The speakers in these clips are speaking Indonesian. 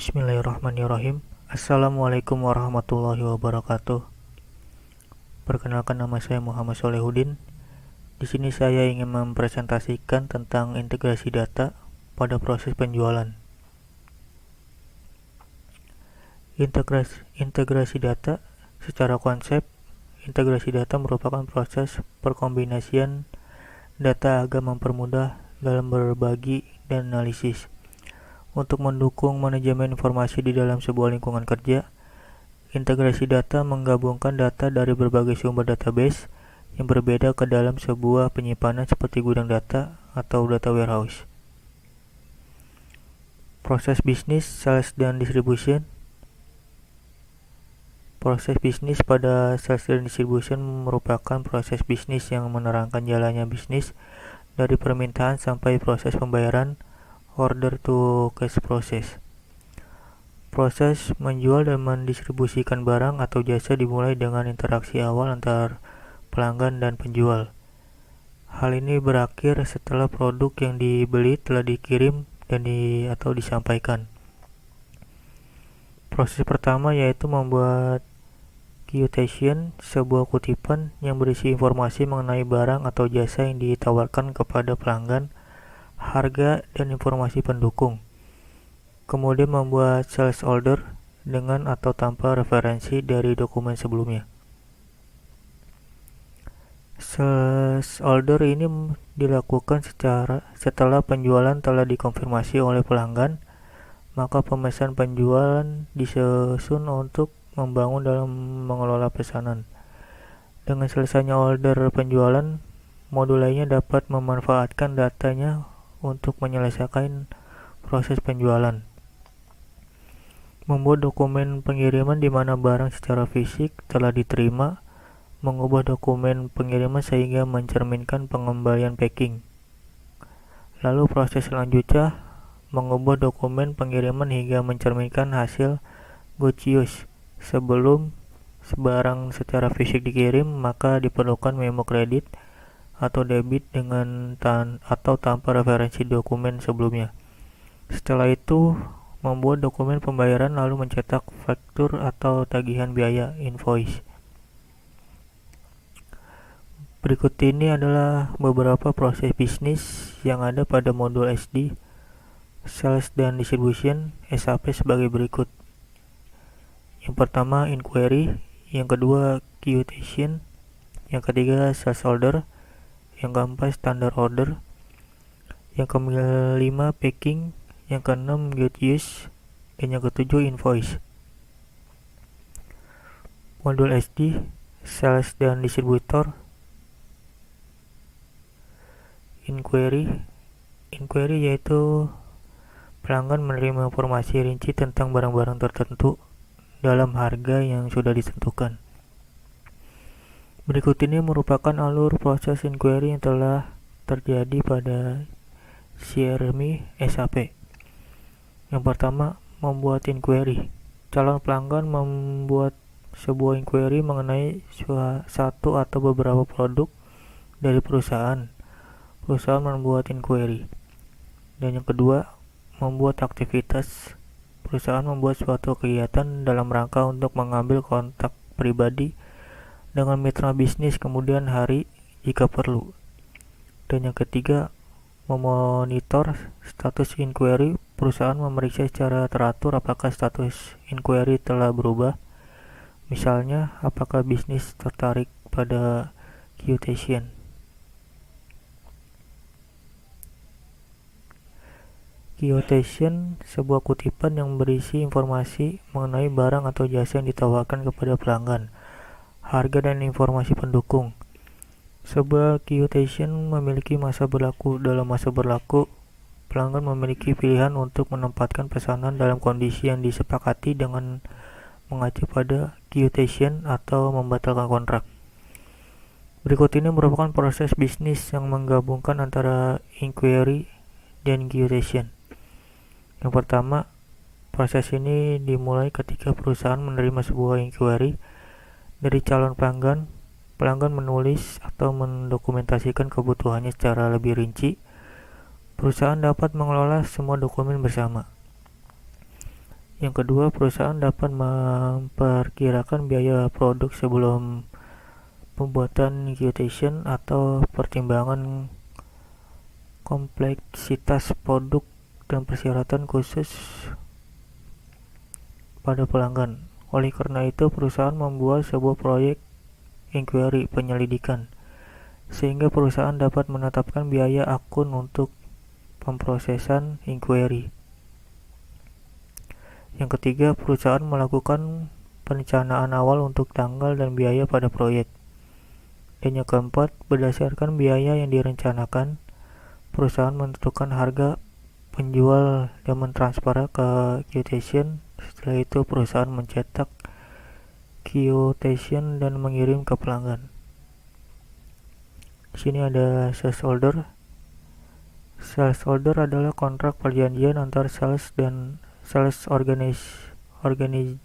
Bismillahirrahmanirrahim. Assalamualaikum warahmatullahi wabarakatuh. Perkenalkan, nama saya Muhammad Solehudin. Di sini saya ingin mempresentasikan tentang integrasi data pada proses penjualan. Integrasi data secara konsep, integrasi data merupakan proses perkombinasian data agar mempermudah dalam berbagi dan analisis. Untuk mendukung manajemen informasi di dalam sebuah lingkungan kerja, integrasi data menggabungkan data dari berbagai sumber database yang berbeda ke dalam sebuah penyimpanan seperti gudang data atau data warehouse. Proses bisnis, sales dan distribution. Proses bisnis pada sales dan distribution merupakan proses bisnis yang menerangkan jalannya bisnis dari permintaan sampai proses pembayaran, order to cash process. Proses menjual dan mendistribusikan barang atau jasa dimulai dengan interaksi awal antar pelanggan dan penjual. Hal ini berakhir setelah produk yang dibeli telah dikirim dan atau disampaikan. Proses pertama yaitu membuat quotation, sebuah kutipan yang berisi informasi mengenai barang atau jasa yang ditawarkan kepada pelanggan, harga, dan informasi pendukung. Kemudian membuat sales order dengan atau tanpa referensi dari dokumen sebelumnya. Sales order ini dilakukan setelah penjualan telah dikonfirmasi oleh pelanggan, maka pemesan penjualan disusun untuk membangun dalam mengelola pesanan. Dengan selesainya order penjualan, modul lainnya dapat memanfaatkan datanya untuk menyelesaikan proses penjualan. Membuat dokumen pengiriman di mana barang secara fisik telah diterima, mengubah dokumen pengiriman sehingga mencerminkan pengembalian packing. Lalu proses selanjutnya, mengubah dokumen pengiriman hingga mencerminkan hasil goods use. Sebelum barang secara fisik dikirim, maka diperlukan memo kredit atau debit dengan atau tanpa referensi dokumen sebelumnya. Setelah itu, membuat dokumen pembayaran lalu mencetak faktur atau tagihan biaya invoice. Berikut ini adalah beberapa proses bisnis yang ada pada modul SD, Sales dan Distribution, SAP sebagai berikut. Yang pertama, inquiry, yang kedua, quotation, yang ketiga, sales order, yang keempat, standard order, yang kelima, packing, yang keenam, goods use, dan yang ketujuh, invoice. Modul SD, sales dan distributor. Inquiry yaitu pelanggan menerima informasi rinci tentang barang-barang tertentu dalam harga yang sudah ditentukan. Berikut ini merupakan alur proses inquiry yang telah terjadi pada CRM SAP. Yang pertama, membuat inquiry. Calon pelanggan membuat sebuah inquiry mengenai satu atau beberapa produk dari perusahaan. Perusahaan membuat inquiry. Dan yang kedua, membuat aktivitas. Perusahaan membuat suatu kegiatan dalam rangka untuk mengambil kontak pribadi dengan mitra bisnis kemudian hari jika perlu. Dan yang ketiga, memonitor status inquiry. Perusahaan memeriksa secara teratur apakah status inquiry telah berubah. Misalnya, apakah bisnis tertarik pada quotation. Quotation, sebuah kutipan yang berisi informasi mengenai barang atau jasa yang ditawarkan kepada pelanggan, harga, dan informasi pendukung. Sebuah quotation memiliki masa berlaku. Dalam masa berlaku, pelanggan memiliki pilihan untuk menempatkan pesanan dalam kondisi yang disepakati dengan mengacu pada quotation atau membatalkan kontrak. Berikut ini merupakan proses bisnis yang menggabungkan antara inquiry dan quotation. Yang pertama, proses ini dimulai ketika perusahaan menerima sebuah inquiry dari calon pelanggan. Pelanggan menulis atau mendokumentasikan kebutuhannya secara lebih rinci. Perusahaan dapat mengelola semua dokumen bersama. Yang kedua, perusahaan dapat memperkirakan biaya produk sebelum pembuatan quotation atau pertimbangan kompleksitas produk dan persyaratan khusus pada pelanggan. Oleh karena itu, perusahaan membuat sebuah proyek inquiry penyelidikan, sehingga perusahaan dapat menetapkan biaya akun untuk pemrosesan inquiry. Yang ketiga, perusahaan melakukan perencanaan awal untuk tanggal dan biaya pada proyek. Dan yang keempat, berdasarkan biaya yang direncanakan, perusahaan menentukan harga penjual dan mentransfer ke quotation. Setelah itu, perusahaan mencetak quotation dan mengirim ke pelanggan. Di sini ada sales order. Sales order adalah kontrak perjanjian antar sales dan sales organization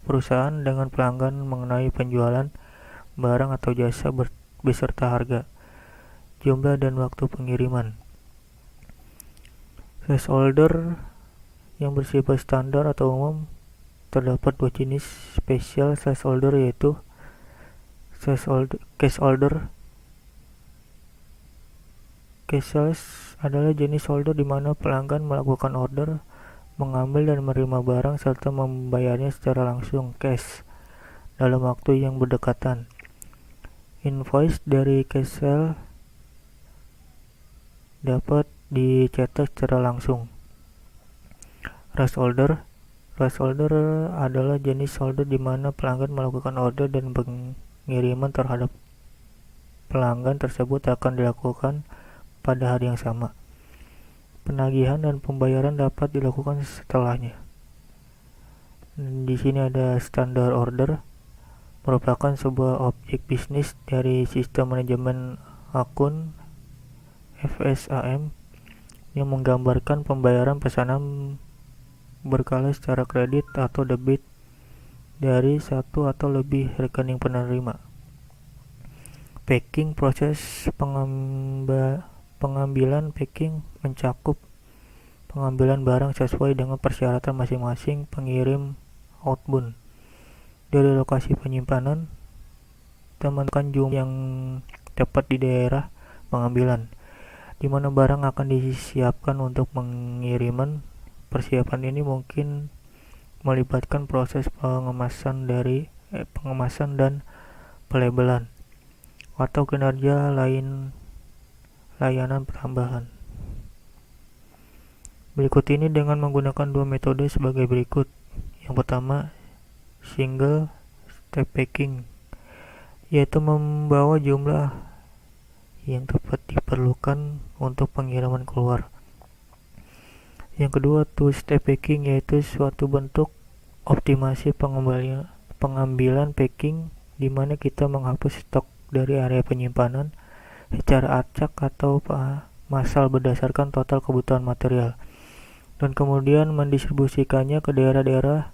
perusahaan dengan pelanggan mengenai penjualan barang atau jasa beserta harga, jumlah dan waktu pengiriman. Sales order yang bersifat standar atau umum terdapat dua jenis spesial sales order, yaitu cash order. Cash sales adalah jenis order di mana pelanggan melakukan order, mengambil dan menerima barang serta membayarnya secara langsung cash dalam waktu yang berdekatan. Invoice dari cash sale dapat dicetak secara langsung. Rush order adalah jenis order di mana pelanggan melakukan order dan pengiriman terhadap pelanggan tersebut akan dilakukan pada hari yang sama. Penagihan dan pembayaran dapat dilakukan setelahnya. Di sini ada standard order, merupakan sebuah objek bisnis dari sistem manajemen akun FSAM yang menggambarkan pembayaran pesanan berkala secara kredit atau debit dari satu atau lebih rekening penerima. Packing, proses pengambilan packing mencakup pengambilan barang sesuai dengan persyaratan masing-masing pengirim outbound dari lokasi penyimpanan, temukan jumlah yang tepat di daerah pengambilan, di mana barang akan disiapkan untuk pengiriman. Persiapan ini mungkin melibatkan proses pengemasan dan pelabelan atau kinerja layanan tambahan. Berikut ini dengan menggunakan dua metode sebagai berikut. Yang pertama, single step packing, yaitu membawa jumlah yang tepat diperlukan untuk pengiriman keluar. Yang kedua, two step packing, yaitu suatu bentuk optimasi pengambilan packing di mana kita menghapus stok dari area penyimpanan secara acak atau massal berdasarkan total kebutuhan material, dan kemudian mendistribusikannya ke daerah-daerah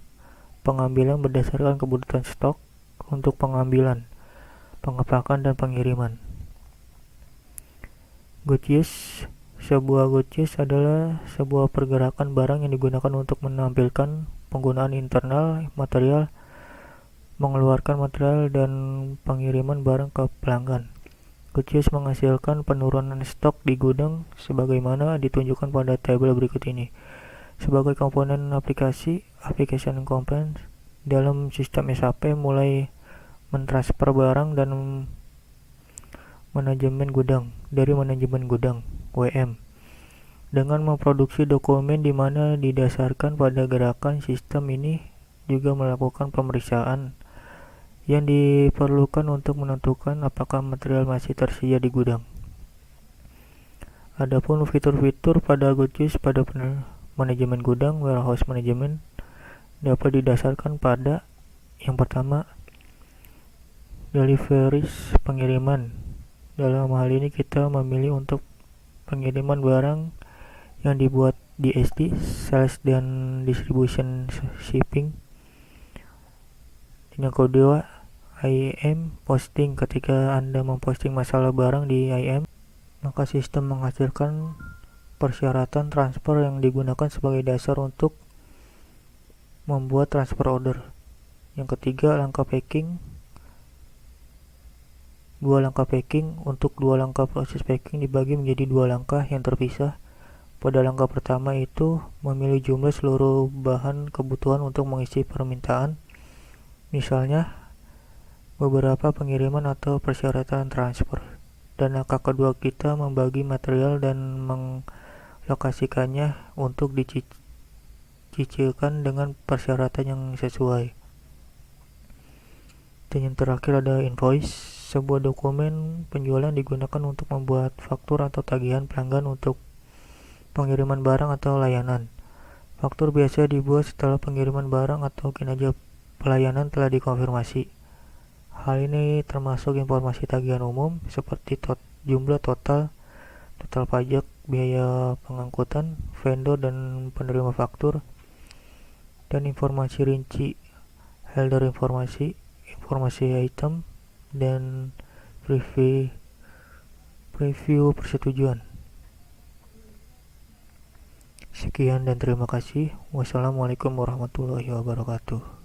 pengambilan berdasarkan kebutuhan stok untuk pengambilan, pengepakan, dan pengiriman. Good use. Sebuah good use adalah sebuah pergerakan barang yang digunakan untuk menampilkan penggunaan internal material, mengeluarkan material, dan pengiriman barang ke pelanggan. Good use menghasilkan penurunan stok di gudang sebagaimana ditunjukkan pada tabel berikut ini. Sebagai komponen application components dalam sistem SAP, mulai mentransfer barang dan manajemen gudang dari manajemen gudang WM dengan memproduksi dokumen di mana didasarkan pada gerakan. Sistem ini juga melakukan pemeriksaan yang diperlukan untuk menentukan apakah material masih tersedia di gudang. Adapun fitur-fitur pada good use pada manajemen gudang warehouse management dapat didasarkan pada yang pertama, deliveries, pengiriman. Dalam hal ini kita memilih untuk pengiriman barang yang dibuat di SD, sales dan distribution shipping. Yang kedua, IM posting. Ketika Anda memposting masalah barang di IM, maka sistem menghasilkan persyaratan transfer yang digunakan sebagai dasar untuk membuat transfer order. Yang ketiga, langkah packing. Dua langkah packing. Untuk dua langkah proses packing dibagi menjadi dua langkah yang terpisah. Pada langkah pertama itu memilih jumlah seluruh bahan kebutuhan untuk mengisi permintaan. Misalnya beberapa pengiriman atau persyaratan transfer. Dan langkah kedua kita membagi material dan menglokasikannya untuk dicicilkan dengan persyaratan yang sesuai. Dan yang terakhir ada invoice, sebuah dokumen penjualan digunakan untuk membuat faktur atau tagihan pelanggan untuk pengiriman barang atau layanan. Faktur biasa dibuat setelah pengiriman barang atau kinerja pelayanan telah dikonfirmasi. Hal ini termasuk informasi tagihan umum seperti jumlah total pajak, biaya pengangkutan, vendor dan penerima faktur, dan informasi rinci, header informasi item, dan preview persetujuan. Sekian dan terima kasih. Wassalamualaikum warahmatullahi wabarakatuh.